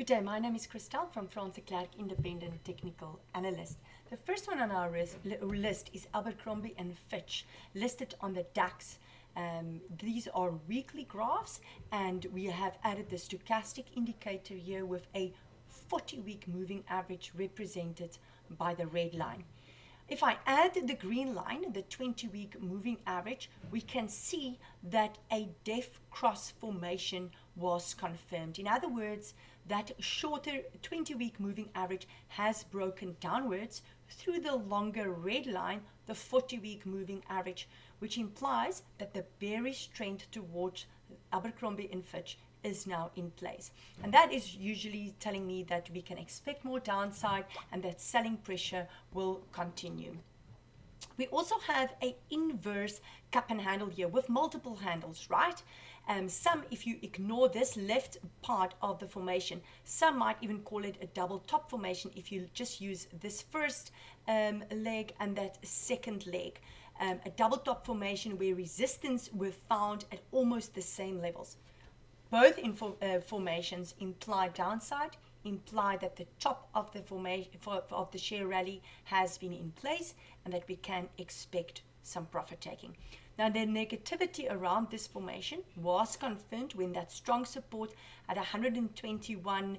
Good day, my name is Christelle from Klerk, Independent Technical Analyst. The first one on our list is Abercrombie Fitch, listed on the DAX. These are weekly graphs, and we have added the stochastic indicator here with a 40-week moving average represented by the red line. If I add the green line, the 20-week moving average, we can see that a death cross formation was confirmed. In other words, that shorter 20-week moving average has broken downwards through the longer red line, the 40-week moving average, which implies that the bearish trend towards Abercrombie Fitch is now in place. And that is usually telling me that we can expect more downside and that selling pressure will continue. We also have an inverse cup and handle here with multiple handles, right? Some, if you ignore this left part of the formation, some might even call it a double top formation if you just use this first leg and that second leg. A double top formation where resistance were found at almost the same levels. Both formations imply downside, imply that the top of the formation of the share rally has been in place and that we can expect some profit taking. Now, the negativity around this formation was confirmed when that strong support at 121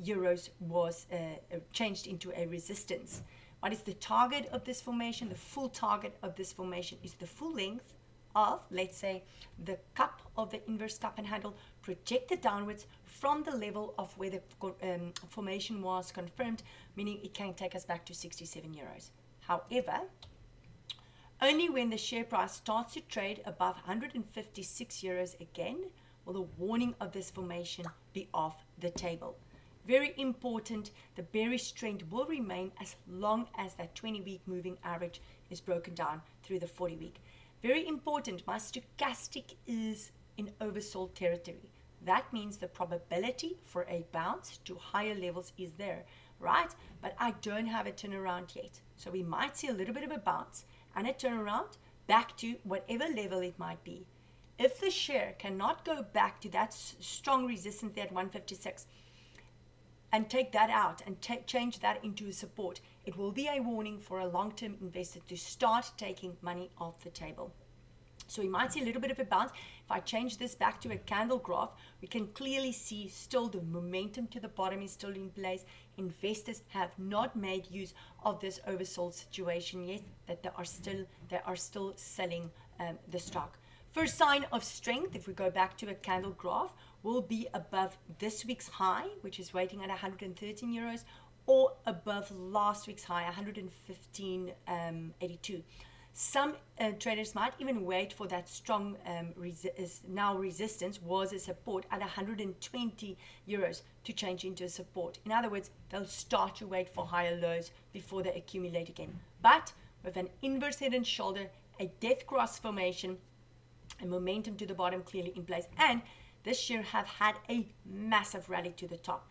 euros was changed into a resistance. What is the target of this formation? The full target of this formation is the full length of, let's say, the cup of the inverse cup and handle projected downwards from the level of where the formation was confirmed, meaning it can take us back to 67 euros. However, only when the share price starts to trade above 156 euros again will the warning of this formation be off the table. Very important, the bearish trend will remain as long as that 20-week moving average is broken down through the 40-week. Very important, my stochastic is in oversold territory. That means the probability for a bounce to higher levels is there, right? But I don't have a turnaround yet. So we might see a little bit of a bounce and a turnaround back to whatever level it might be. If the share cannot go back to that strong resistance there at 156 and take that out and change that into a support, it will be a warning for a long-term investor to start taking money off the table. So we might see a little bit of a bounce. If I change this back to a candle graph, we can clearly see still the momentum to the bottom is still in place. Investors have not made use of this oversold situation yet, that they are still selling the stock. First sign of strength, if we go back to a candle graph, will be above this week's high, which is waiting at 113 euros, or above last week's high, 115.82. Some traders might even wait for that strong resistance was a support at 120 euros to change into a support. In other words, they'll start to wait for higher lows before they accumulate again. But with an inverse head and shoulder, a death cross formation, and momentum to the bottom clearly in place, and this share have had a massive rally to the top.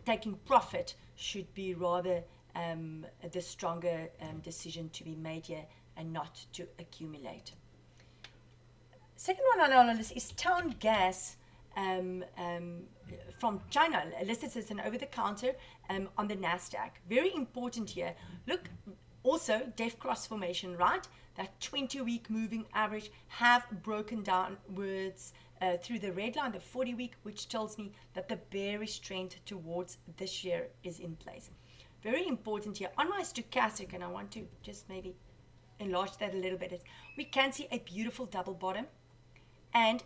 Taking profit should be rather the stronger decision to be made here and not to accumulate. Second one on our list is TownGas from China, listed as an over-the-counter on the NASDAQ. Very important here. Look, also death cross formation, right? That 20-week moving average have broken downwards through the red line, the 40-week, which tells me that the bearish trend towards this year is in place. Very important here. On my stochastic, and I want to just maybe enlarge that a little bit, we can see a beautiful double bottom, and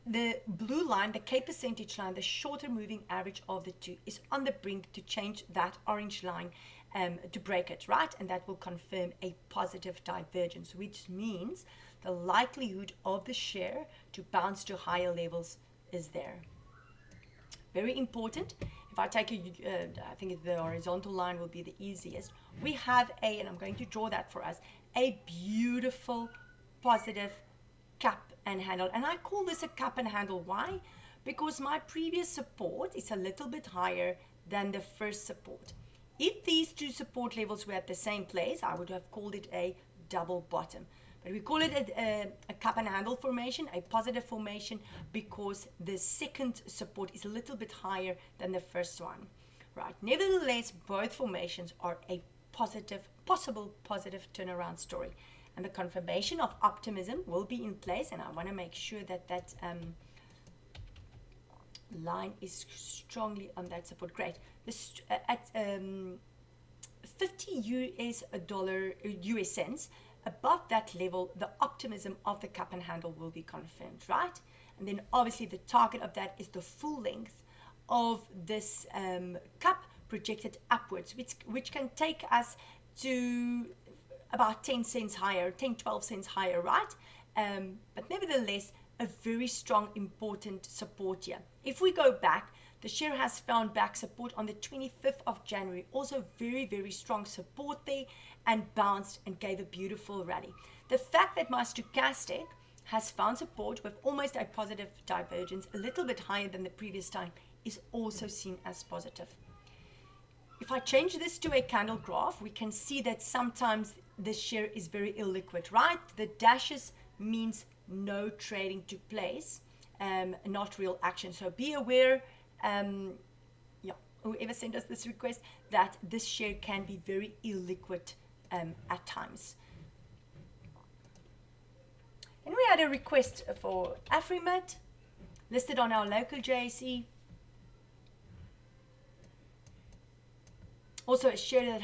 the blue line, the K percentage line, the shorter moving average of the two, is on the brink to change that orange line to break it, right? And that will confirm a positive divergence, which means the likelihood of the share to bounce to higher levels is there. Very important. If I take I think the horizontal line will be the easiest. We have and I'm going to draw that for us, a beautiful positive cup and handle. And I call this a cup and handle. Why? Because my previous support is a little bit higher than the first support. If these two support levels were at the same place, I would have called it a double bottom. But we call it a cup and handle formation, a positive formation, because the second support is a little bit higher than the first one. Right. Nevertheless, both formations are a possible positive turnaround story. And the confirmation of optimism will be in place. And I want to make sure that that line is strongly on that support. Great. This, at 50 US cents, above that level, the optimism of the cup and handle will be confirmed, right? And then obviously the target of that is the full length of this cup projected upwards, which can take us to about 10 cents higher, 10, 12 cents higher, right? But nevertheless, a very strong, important support here. If we go back, the share has found back support on the 25th of January. Also very, very strong support there, and bounced and gave a beautiful rally. The fact that my stochastic has found support with almost a positive divergence, a little bit higher than the previous time, is also seen as positive. If I change this to a candle graph, we can see that sometimes the share is very illiquid, right? The dashes means no trading took place, not real action. So be aware, whoever sent us this request, that this share can be very illiquid at times. And we had a request for Afrimat, listed on our local JSE. Also a share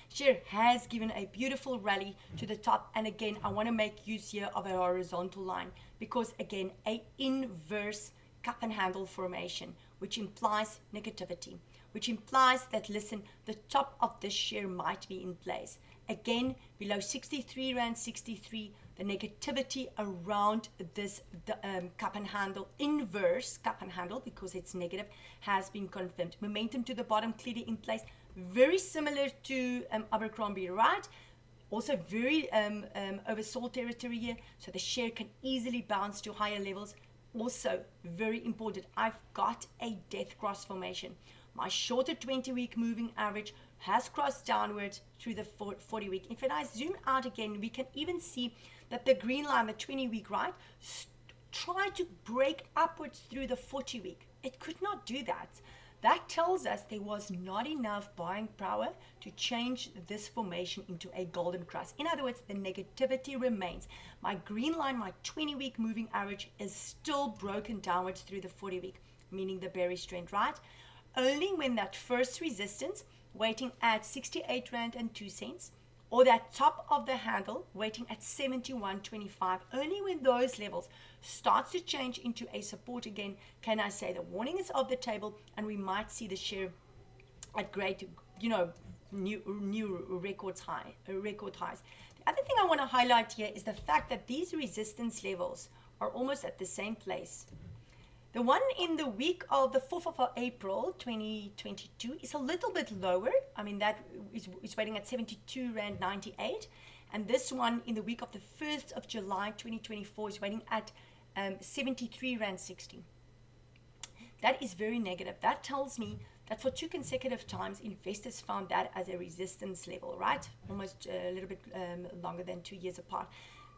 share has given a beautiful rally to the top. And again, I want to make use here of a horizontal line, because again, a inverse cup and handle formation, which implies negativity, which implies that, listen, the top of this share might be in place. Again, below 63 Rand 63, the negativity around this cup and handle, inverse cup and handle, because it's negative, has been confirmed. Momentum to the bottom clearly in place, very similar to Abercrombie, right? Also very oversold territory here, so the share can easily bounce to higher levels. Also very important, I've got a death cross formation. My shorter 20-week moving average has crossed downwards through the 40-week. If I zoom out again, we can even see that the green line, the 20-week, right, tried to break upwards through the 40-week. It could not do that. That tells us there was not enough buying power to change this formation into a golden cross. In other words, the negativity remains. My green line, my 20-week moving average, is still broken downwards through the 40-week, meaning the bearish trend, right? Only when that first resistance, waiting at 68 Rand and 2 cents, or that top of the handle, waiting at 71.25, only when those levels starts to change into a support again, can I say the warning is off the table, and we might see the share at great, new record highs. The other thing I want to highlight here is the fact that these resistance levels are almost at the same place. The one in the week of the 4th of April 2022 is a little bit lower. I mean, that is waiting at 72 Rand 98. And this one in the week of the 1st of July 2024 is waiting at 73 Rand 60. That is very negative. That tells me that for 2 consecutive times, investors found that as a resistance level, right? Almost a little bit longer than 2 years apart.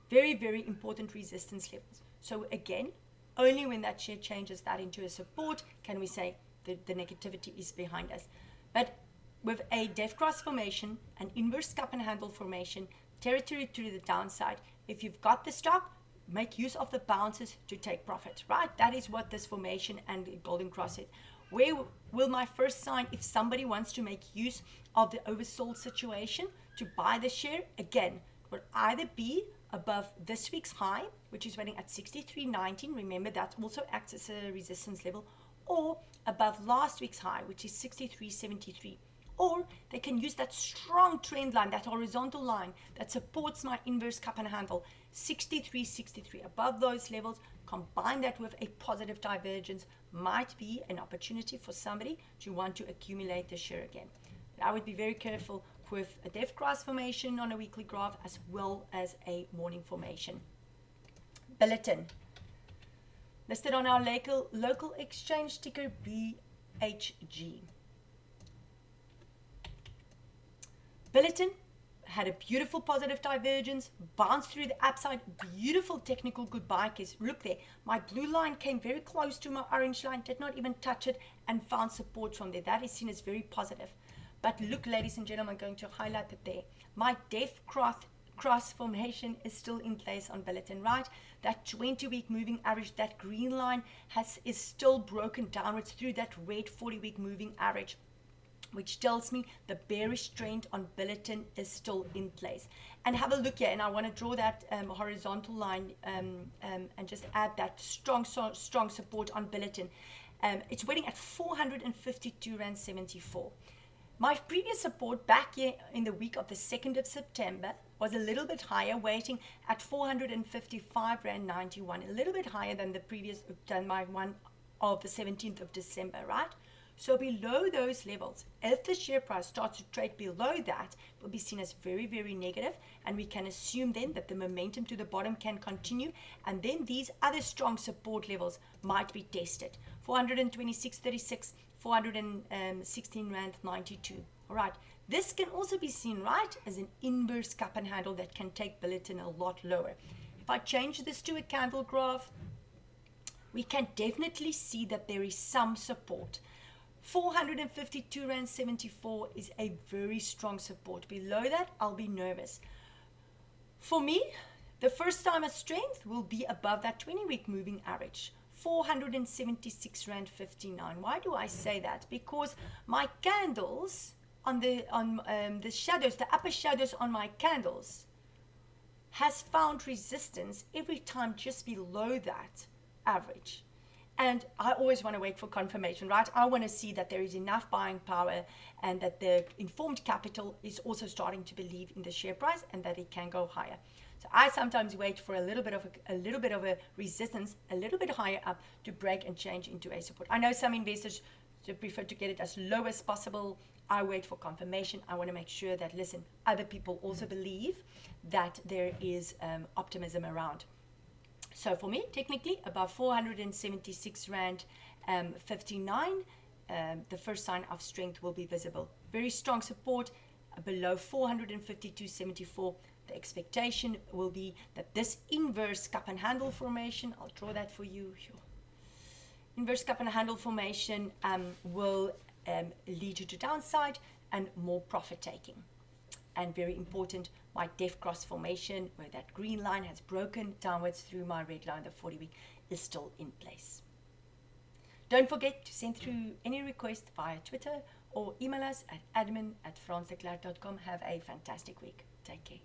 Very, very important resistance levels. So again, only when that share changes that into a support can we say the negativity is behind us. But with a death cross formation, an inverse cup and handle formation, territory to the downside, if you've got the stock, make use of the bounces to take profit, right? That is what this formation and golden cross is. Where will my first sign, if somebody wants to make use of the oversold situation to buy the share, again, would either be above this week's high, which is waiting at 63.19. Remember, that also acts as a resistance level, or above last week's high, which is 63.73. Or they can use that strong trend line, that horizontal line that supports my inverse cup and handle, 63.63. Above those levels, combine that with a positive divergence, might be an opportunity for somebody to want to accumulate the share again. But I would be very careful with a death cross formation on a weekly graph as well as a morning formation. Billiton, listed on our local exchange, ticker BHG. Billiton had a beautiful positive divergence, bounced through the upside, beautiful technical goodbye case. Look there, my blue line came very close to my orange line, did not even touch it, and found support from there. That is seen as very positive. But look, ladies and gentlemen, I'm going to highlight that there. My death cross formation is still in place on Billiton, right? That 20-week moving average, that green line is still broken downwards through that red 40-week moving average, which tells me the bearish trend on Billiton is still in place. And have a look here, and I want to draw that horizontal line and just add that strong support on Billiton. It's waiting at 452 Rand 74. My previous support back here in the week of the 2nd of September was a little bit higher, waiting at 455 Rand 91, a little bit higher than the previous, than my one of the 17th of December, right? So below those levels, if the share price starts to trade below that, it will be seen as very, very negative, and we can assume then that the momentum to the bottom can continue, and then these other strong support levels might be tested. 426.36, 416 Rand 92. All right, this can also be seen, right, as an inverse cup and handle that can take Billiton a lot lower. If I change this to a candle graph, we can definitely see that there is some support. 452 Rand 74 is a very strong support. Below that, I'll be nervous. For me, the first time of strength will be above that 20-week moving average, 476 Rand 59. Why do I say that? Because my candles on the shadows, the upper shadows on my candles, has found resistance every time just below that average. And I always want to wait for confirmation, right? I want to see that there is enough buying power and that the informed capital is also starting to believe in the share price and that it can go higher. So I sometimes wait for a little bit of a resistance, a little bit higher up to break and change into a support. I know some investors prefer to get it as low as possible. I wait for confirmation. I want to make sure that, listen, other people also believe that there is optimism around. So for me, technically, above 476 Rand 59, the first sign of strength will be visible. Very strong support below 452.74. The expectation will be that this inverse cup and handle formation, I'll draw that for you. Inverse cup and handle formation will lead you to downside and more profit taking. And very important, my def cross formation, where that green line has broken downwards through my red line, the 40-week, is still in place. Don't forget to send through any request via Twitter or email us at admin@fransdeklerk.com. Have a fantastic week. Take care.